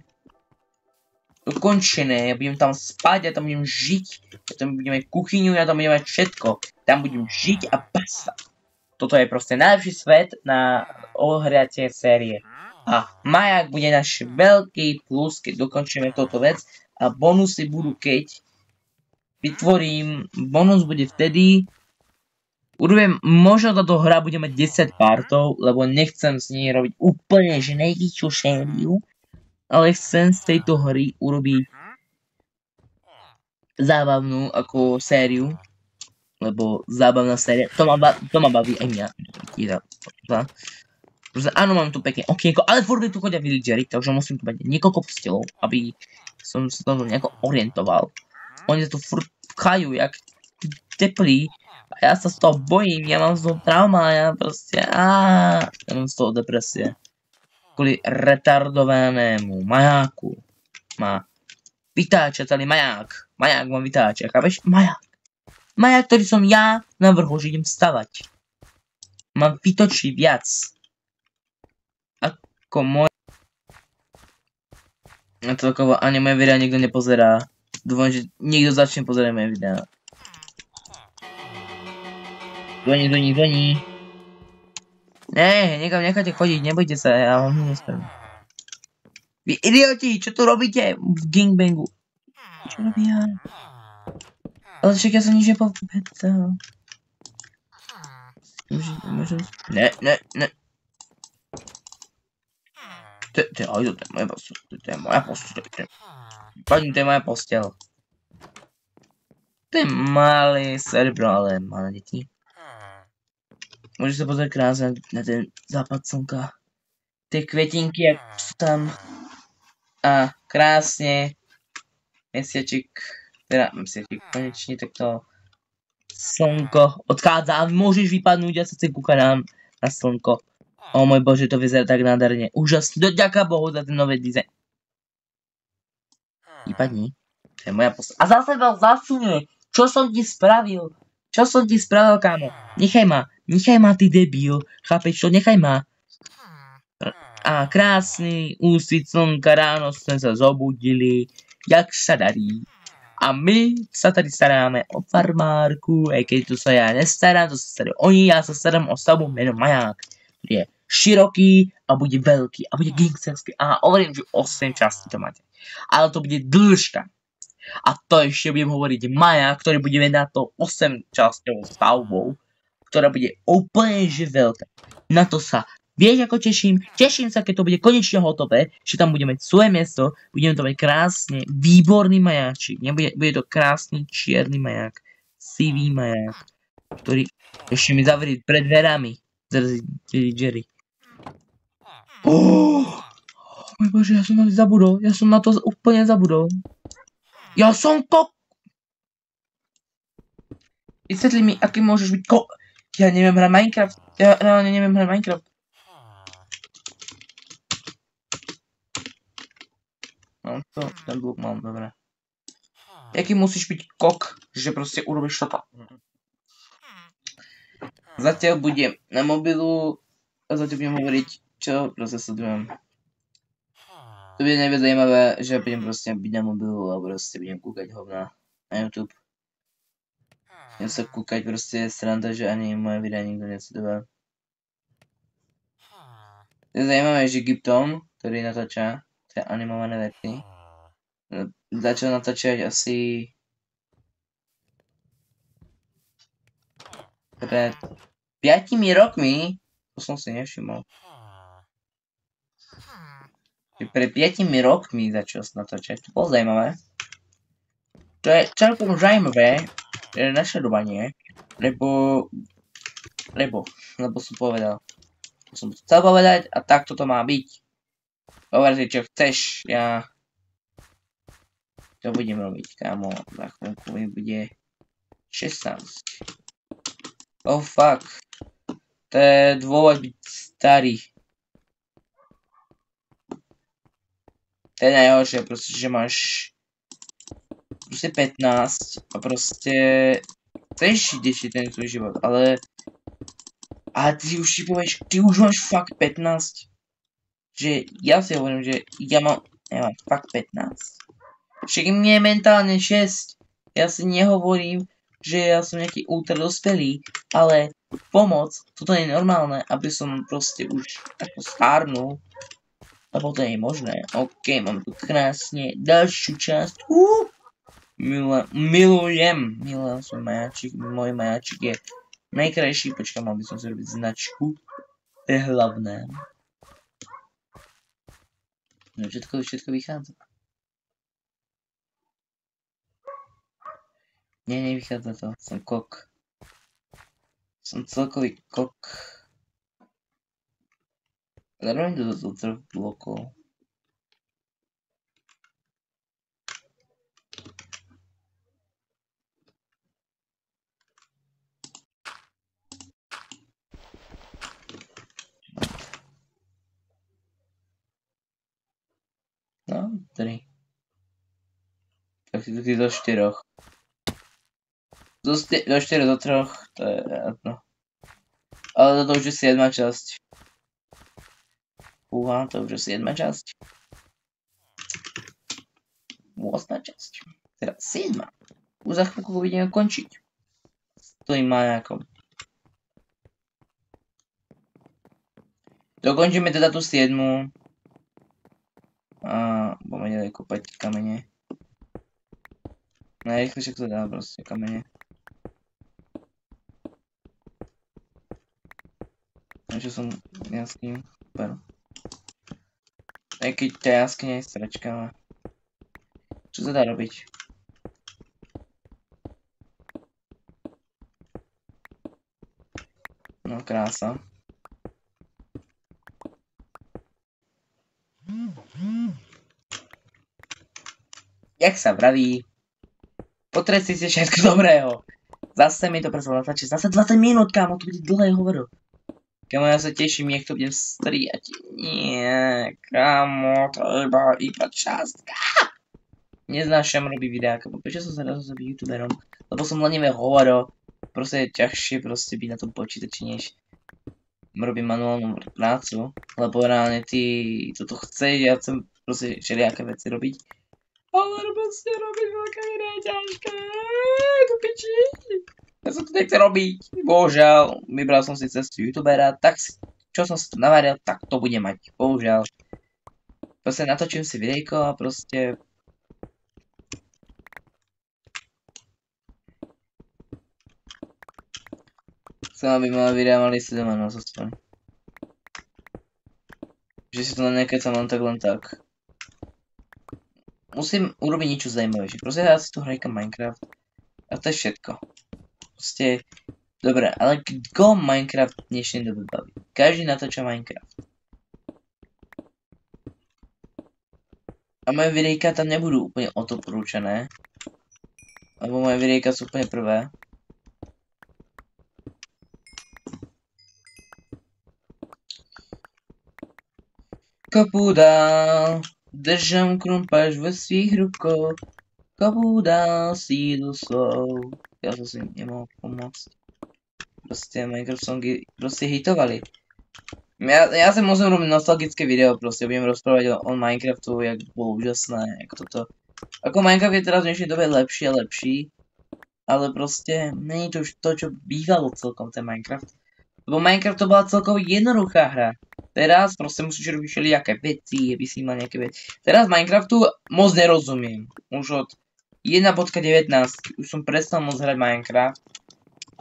Ja budem tam spať, ja tam budem žiť. Ja tam budem mať kuchyňu, ja tam budem mať všetko. Tam budem žiť a basta. Toto je proste najlepší svet na ohriacie série. A maják bude náš veľký plus, keď dokončíme túto vec. A bonusy budú, keď vytvorím, bonus bude vtedy, urobím, možno táto hra bude mať 10 partov, lebo nechcem s nej robiť úplne že najväčšiu sériu, ale chcem z tejto hry urobiť zábavnú ako sériu, lebo zábavná séria, to ma baví aj mňa. Áno, mám tu pekne okienko, ale furt tu chodia villagery, takže musím tu mať niekoľko postelov, aby som sa tam nejako orientoval. Oni sa tu furt pchajú, jak teplí. A ja sa z toho bojím, ja mám z toho trauma, ja proste, ja mám z toho depresie. Kvôli retardovanému majáku. Má vytáča celý maják. Maják má vytáča, chápeš? Maják. Maják, ktorý som ja navrhol, že idem stavať. Mám vytočí viac. Ako môj... A celkovo ani moje videa nikto nepozerá. Dúfam, že niekto začne pozerať moje videá. Zvoní. Ne, niekam necháte chodiť, nebojte sa, ja vám nespravím. Vy idioti, čo tu robíte v gangbangu? Čo robia? Ale však ja som nič nepovedal. Ne. To je moja postel, to je moja postel. Padni, to je moja postel. To je malé cerebro, ale malé deti. Môžeš sa pozrieť krásne na ten západ slnka. Tie kvetinky, jak sú tam. A krásne. Mesiačik, konečne takto. Slnko odchádza a môžeš vypadnúť a sa chce kúkať na slnko. O môj bože, to vyzerá tak nádherne. Úžasne, ďaká Bohu za ten nový dizajn. Vypadni. To je moja postel. A zase ma zasunie. Čo som ti spravil? Kámo? Nechaj ma, ty debil. Chápeš čo? Nechaj ma. A krásny úsvit slnka, ráno sme sa zobudili. Jak sa darí. A my sa tady staráme o farmárku, aj keď tu sa ja nestarám, to sa starajú oni, ja sa starám o stavbu menom maják. Je široký a bude veľký a bude gangsterský. A hovorím, že 8 častí to máte. Ale to bude dĺžka. A to ešte budem hovoriť maják, ktorý budeme na to 8 časťovou stavbou, ktorá bude úplne že veľká. Na to sa vieš ako teším. Teším sa, keď to bude konečne hotové, že tam budeme mať svoje miesto, budeme to mať krásne, výborný majáčik. Bude to krásny čierny maják, sivý maják, ktorý ešte mi zavrie pred dverami. Jerry. Oh môj bože, ja som na to zabudol. Ja som na to úplne zabudol. Ja som Vysvetli mi, aký môžeš byť Ja neviem hrať Minecraft. Ja reálne neviem hrať Minecraft. No to, ten blok mám, dobre. Jaký musíš byť kok, že proste urobíš toto. Zatiaľ budem na mobilu a zatiaľ budem hovoriť, čo proste sledujem. To bude najviac zaujímavé, že budem proste byť na mobilu a proste budem kúkať hovna na YouTube. Budem sa kúkať proste sranda, že ani moje videa nikto nesleduje. Je zaujímavé, že Giptom, ktorý natáča tie animované veci, začal natáčať asi pred 5 rokmi, to som si nevšimol. Pred 5 rokmi začal sa natáčať, to bolo zaujímavé. To je celkom zaujímavé nasledovanie, lebo som povedal. Som to chcel povedať a takto to má byť. Povedz, čo chceš, ja To budem robiť, kámo. Za chvíľku mi bude 16. Oh fuck. To je dôvod byť starý. To je najhoršie, proste, že máš proste 15 a proste chceš žiť ten svoj život, ale ty už si povieš, ty už máš fakt 15. Že ja si hovorím, že ja mám fakt 15. Však mne je mentálne 6. Ja si nehovorím, že ja som nejaký ultra dospelý, ale pomoc, toto je normálne, aby som proste už takto stárnul. Lebo to nie je možné. OK, mám tu krásne ďalšiu časť. Milujem svoj majáčik. Môj majáčik je najkrajší. Počkaj, mal by som si robiť značku. To je hlavné. No všetko vychádza. Nie, nevychádza to. Som kok. Som celkový kok. Zároveň to do 3 blokov. No, 3. Tak si do 4. Do 4 do 3, to je jedno. Ale to už je 7. časť. To už je 7. časť. 8. časť. Teda 7. Už za chvíľku budeme končiť. S tým majákom. Dokončíme teda tú 7. A budeme ďalej kopať kamene. Najrýchlejšie to dá proste kamene. Čo som jaskyňu. Super. Aj keď tá jaskyňa je stračka, ale čo sa dá robiť? No krása. Jak sa vraví? Potresti si všetko dobrého. Zase mi to preslo natáčiť. Zase 20 minút, kámo, to bude dlhé hovoro. Kámo, ja sa teším, jak to budem striať. Nie, kámo, to je iba častka. Neznášam robiť videá, kámo. Prečo som sa raz byť youtuberom? Lebo som lenivé hovoro. Proste je ťažšie proste byť na tom počítači, než robím manuálnu prácu. Lebo reálne ty toto chceš, ja chcem proste všelijaké veci robiť. Ale proste robiť veľké videá je ťažké. To piči. Ja som to nechce robiť. Bohužiaľ, vybral som si cestu youtubera, tak čo som si tu navaril, tak to budem mať. Bohužiaľ. Proste natočím si videjko a proste... Chcem, aby moje videá mali 7 aspoň. Že si to nekecam len tak. Musím urobiť niečo zaujímavejšie. Proste ja si tu hrajkam Minecraft. A to je všetko. Proste... Dobre, ale koho Minecraft v dnešnej dobe baví? Každý natáča Minecraft. A moje videjka tam nebudú úplne odporúčané. Lebo moje videjka sú úplne prvé. Kopu dál, držam krumpáš ve svých rukou. Kopu dál, sílu svou. Ja som si nemohol pomôcť. Proste Minecraft songy proste hitovali. Ja si musím robiť nostalgické video, proste budem rozprávať o Minecraftu, jak bolo úžasné, ako toto. Ako Minecraft je teraz v dnešnej dobe lepší a lepší, ale proste není to už to, čo bývalo celkom ten Minecraft. Lebo Minecraft to bola celkovo jednoduchá hra. Teraz proste musíš robiť všelijaké veci, aby si mal nejaké veci. Teraz Minecraftu moc nerozumiem. Už od 1.19 už som prestal moc hrať Minecraft.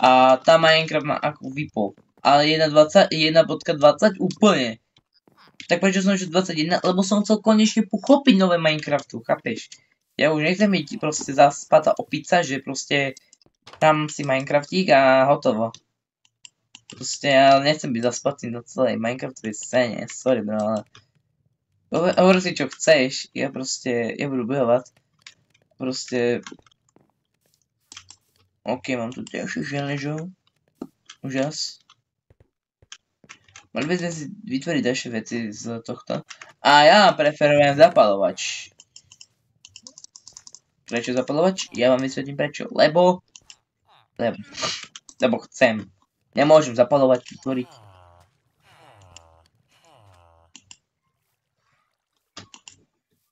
A tá Minecraft má ako vypol. Ale 1.20 úplne. Tak prečo som ešte 21? Lebo som chcel konečne pochopiť nové Minecraftu, chápeš? Ja už nechcem byť proste zaspatá opica, že proste tam si Minecraftík a hotovo. Proste ja nechcem byť zaspatý do celej Minecraftovej scéne, sorry bro, ale... Hovor si čo chceš, ja proste, ja budu bojovať. proste... OK, mám tu ďalšie želežo. Úžas. Mali by sme si vytvoriť ďalšie veci z tohto. A ja preferujem zapalovač. Prečo zapalovač? Ja vám vysvetlím prečo. Lebo chcem. Nemôžem zapalovať vytvoriť.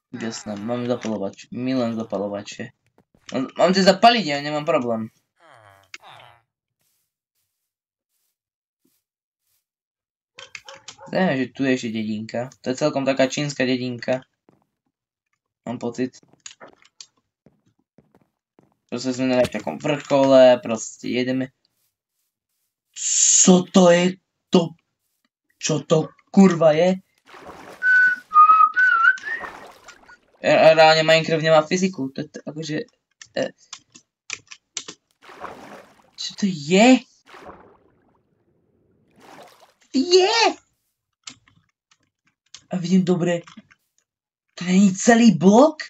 Úžasné, mám zapalovač. Milujem zapalovače. Mám to zapaliť, ja nemám problém. Zdajme, že tu je ešte dedinka. To je celkom taká čínska dedinka. Mám pocit. Proste sme na takom vrchole, proste jedeme. Co to je to? Čo to kurva je? Reálne Minecraft nemá fyziku. To je akože... Čo to je? A vidím dobre. To není celý blok?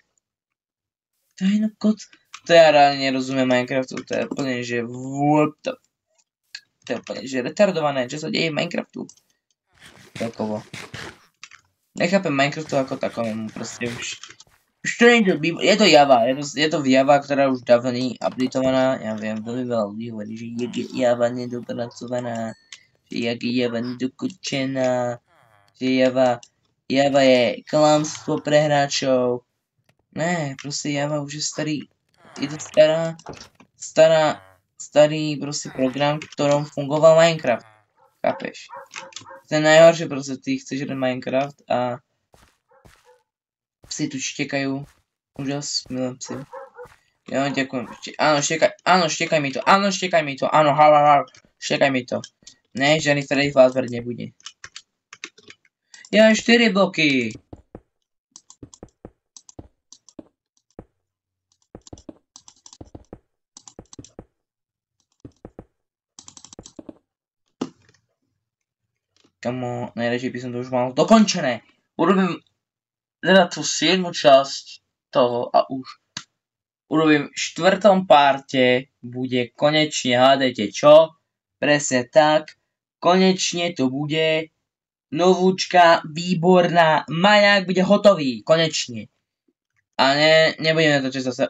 To je no koc. To ja reálne nerozumiem Minecraftu. To je úplne, že... What the... To je úplne, že retardované. Čo sa deje v Minecraftu? Takovo. Nechápem Minecraftu ako takovému. Proste už to nie je to Java. Je to Java, ktorá už dávno nie je updatovaná. Ja viem, veľmi veľa ľudí hovorí, že je Java nedopracovaná. Že je Java nedokončená. Že Java je klamstvo pre hráčov. Ne, proste Java už je starý. Je to starý proste program, v ktorom fungoval Minecraft. Chápeš? To je najhoršie, proste ty chceš hrať Minecraft a psi tu štekajú. Úžas, milujem psi. Ja ďakujem. Áno, štekaj mi to. Áno, štekaj mi to. Áno, štekaj mi to. Ne, žiadny Freddy Fazbear nebude. Ja 4 bloky. Kamo, najradšej by som to už mal dokončené. Urobím teda tú 7. časť toho a už urobím v 4. parte, bude konečne, hádajte čo? Presne tak, konečne to bude novúčka, výborná, maják bude hotový, konečne. A nebudeme natočiť zase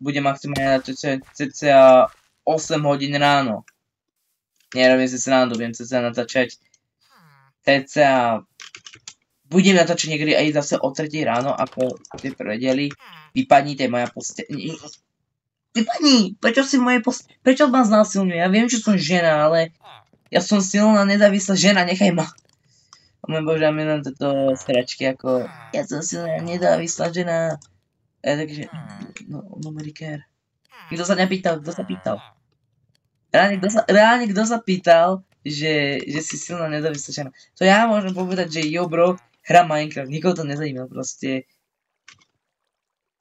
bude maximálne natočiť cca 8 hodín ráno. Nerobím si srandu, budem cca natáčať cca budem natočiť niekedy aj zase o 3 ráno, ako ste prevedeli. Vypadni, to je moja posteľ. Vypadni! Prečo si v mojej posteľ? Prečo ma znásilňuje? Ja viem, že som žena, ale ja som silná, nezávislá žena, nechaj ma. O môj bože, ja milujem toto sračky, ako ja som silná, nezávislá žena. Takže, no, nobody care. Kto sa nepýtal, kto sa pýtal? Reálne, kto sa pýtal, že si silná, nezávislá žena. To ja môžem povedať, že jo bro, hra Minecraft, nikoho to nezajíma, proste.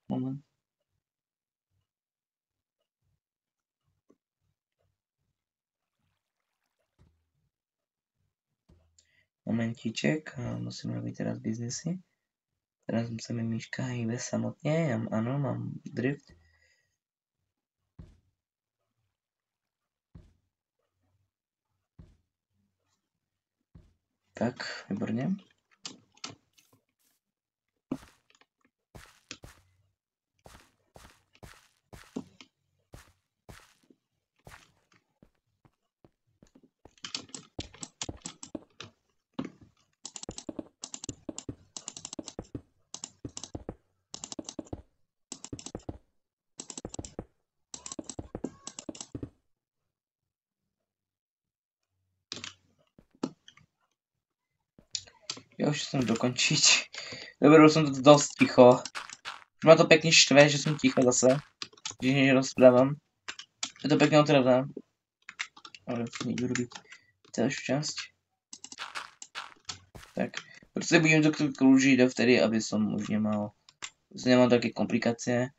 Moment. Momentíček, musím robiť teraz biznesy. Teraz sa mi myška hýbe samotne, áno, mám drift. Tak, výborne. Ja už chcem dokončiť. Dobre, už som to dosť ticho. Už ma to pekne štve, že som ticho zase. Že nerozprávam. Je to pekne otravné. Ale to nejde urobiť ďalšiu časť. Tak. Proste budem to krúžiť dovtedy, aby som už nemal také komplikácie.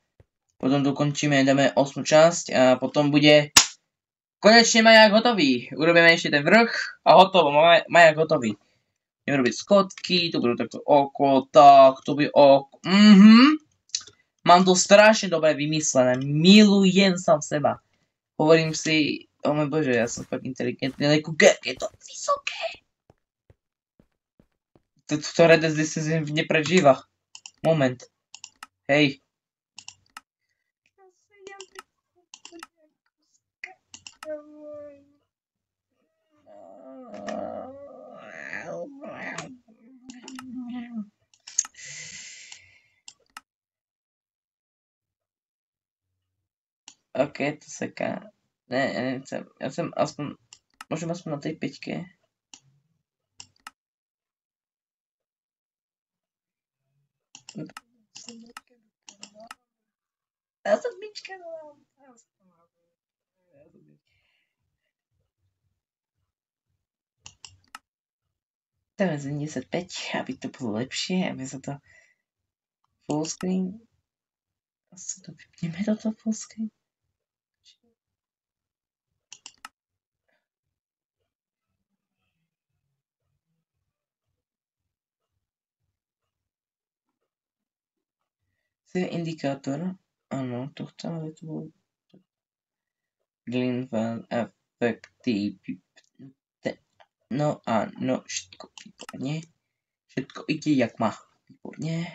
Potom dokončíme, dáme 8. časť a potom bude konečne maják hotový. Urobíme ešte ten vrch a hotovo, maják hotový. Budeme robiť skotky, to budú takto okolo, tak, to bude okolo. Mám to strašne dobre vymyslené. Milujem sám seba. Hovorím si, o môj bože, ja som fakt inteligentný, ale je to vysoké. To Red Dead si neprežíva. Moment. Hej. OK, to seká. Ne, ja nechcem. Ja chcem aspoň... Môžem aspoň na tej 5-ke. Ja som bička, Dáme 75, aby to bolo lepšie, aby sa to full screen. Asi to vypneme toto full screen. Save indikátor. Áno, to chcem, aby to bolo Glinval efektív. No áno, všetko výborne. Všetko ide jak má. Výborne.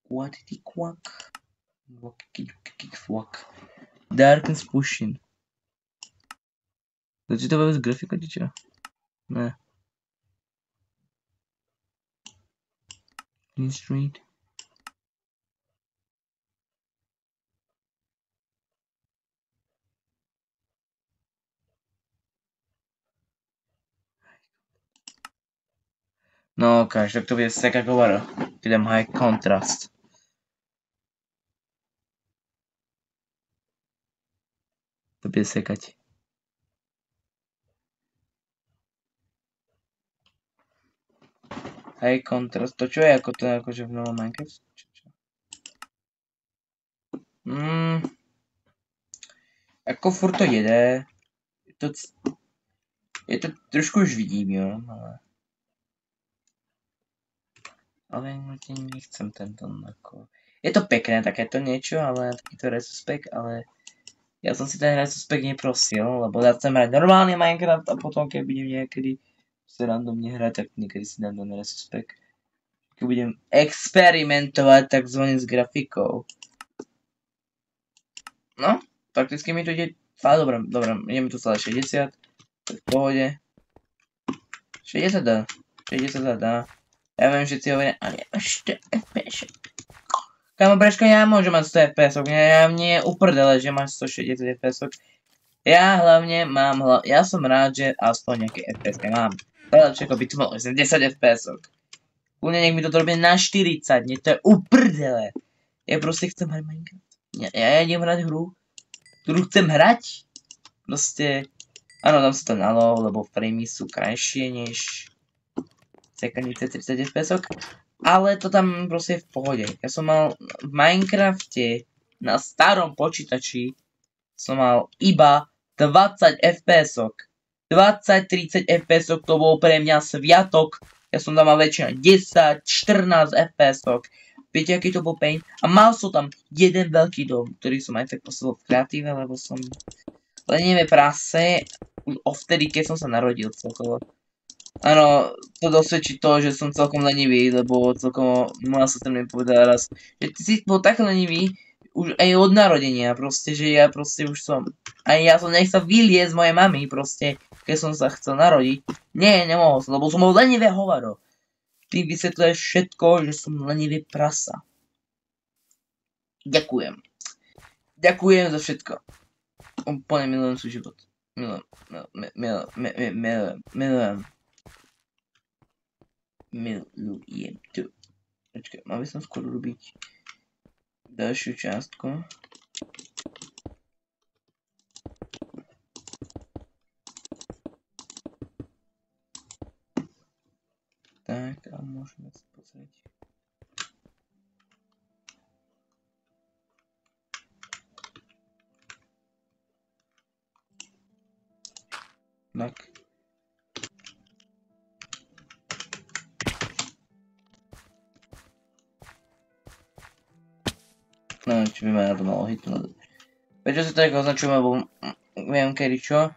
Quadity quack. Darkness pushing. Začít to vůbec grafika, či čo? Ne. Clean Street. No ukáž, tak to bude sekat hovaro. Keď dám high contrast. To bude sekať. High contrast, to čo je ako to akože v novom Minecraft? Ako furt to jede. Je to trošku už vidím, jo, ale... Ale nechcem tento ako... Je to pekné takéto niečo, ale takýto retrospekt, ale... Ja som si ten retrospekt neprosil, lebo ja chcem hrať normálny Minecraft a potom keď budem niekedy sa randomne hrať, tak niekedy si dám ten retrospekt. Keď budem experimentovať takzvané s grafikou. No, prakticky mi to ide... Ale dobré, ide mi tu celé 60. To je v pohode. 60 dá. 60 dá. Ja viem, že si hovoria, ale ešte FPS. Kámo, Breško, ja môžem mať 100 FPS. Ja mne je uprdele, že máš 160 FPS. Ja hlavne mám, ja som rád, že aspoň nejaké FPS mám. Lepšie ako by to malo 10 FPS. Kľudne nech mi to robí na 40, nie to je uprdele. Ja proste chcem hrať Minecraft. Ja idem hrať hru, ktorú chcem hrať. Proste, áno, dám sa to na low, lebo framey sú krajšie než sekanice 30 FPS, ale to tam proste je v pohode. Ja som mal v Minecrafte na starom počítači som mal iba 20 FPS. 20-30 FPS to bol pre mňa sviatok. Ja som tam mal väčšina 10-14 FPS. Viete, aký to bol pain? A mal som tam jeden veľký dom, ktorý som aj tak posielal v kreatíve, lebo som lenivé prase už ovtedy, keď som sa narodil celkovo. Áno, to dosvedčí to, že som celkom lenivý, lebo celkom moja sestra mi povedala raz, že ty si bol tak lenivý, už aj od narodenia, proste, že ja proste už som, aj ja som nechcel vyliezť z mojej mamy, proste, keď som sa chcel narodiť. Nie, nemohol som, lebo som bol lenivé hovado. Ty vysvetľuješ všetko, že som lenivý prasa. Ďakujem. Ďakujem za všetko. Úplne milujem svoj život. Milujem to. Počkaj, mal by som skôr urobiť ďalšiu čiastku. Tak, a môžeme si pozrieť. Tak. či by ma na to malo hitnúť. Prečo si to tak označujem, lebo viem kedy čo.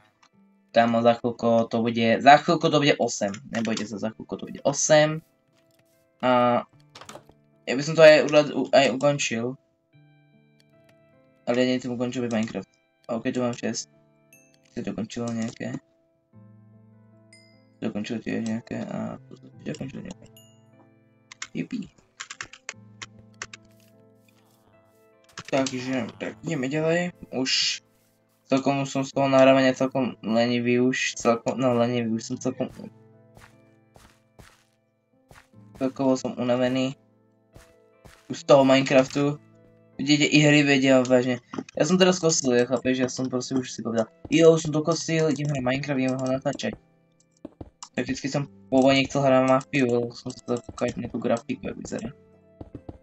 Tam za chvíľko to bude 8. Nebojte sa, za chvíľko to bude 8. A ja by som to aj ukončil. Ale ja nie som ukončil by Minecraft. OK, tu mám 6. Si dokončilo nejaké. Dokončilo tiež nejaké a dokončilo nejaké. Jupi. Takže, tak ideme ďalej. Už celkom som z toho nahrávania celkom lenivý už. Lenivý už som celkom... Celkovo som unavený. Už z toho Minecraftu. Vidíte, i hry vedia vážne. Ja som teraz kosil, ja chápeš, ja som proste už si povedal. Už som dokosil, idem hrať Minecraft, idem ho natáčať. Tak vždycky som pôvodne chcel hrať mafiu, lebo som chcel kúkať na tú grafiku, ako vyzerá.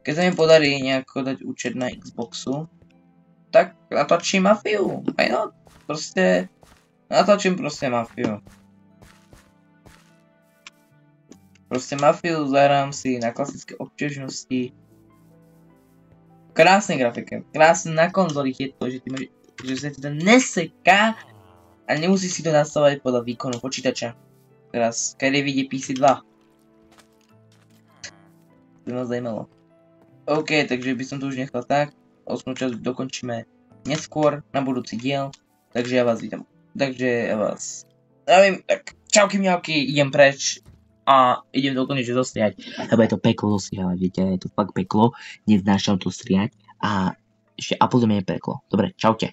Keď sa mi podarí nejako dať účet na Xboxu, tak natočím mafiu. Aj no, proste natočím mafiu. Proste mafiu zahrám si na klasické obťažnosti. Krásne grafike, krásne na konzoli je to, že sa ti to neseká a nemusí si to nastavovať podľa výkonu počítača. Teraz, kedy vidí PC 2. To by ma zajímalo. OK, takže by som to už nechal tak. 8. časť dokončíme neskôr na budúci diel. Takže ja vás vítam. Takže ja vás... Neviem, tak čauky mňauky, idem preč. A idem to konečne zostriať. Lebo je to peklo zostriať, viete, je to fakt peklo. Neznášam to striať. A ešte a potom je peklo. Dobre, čaute.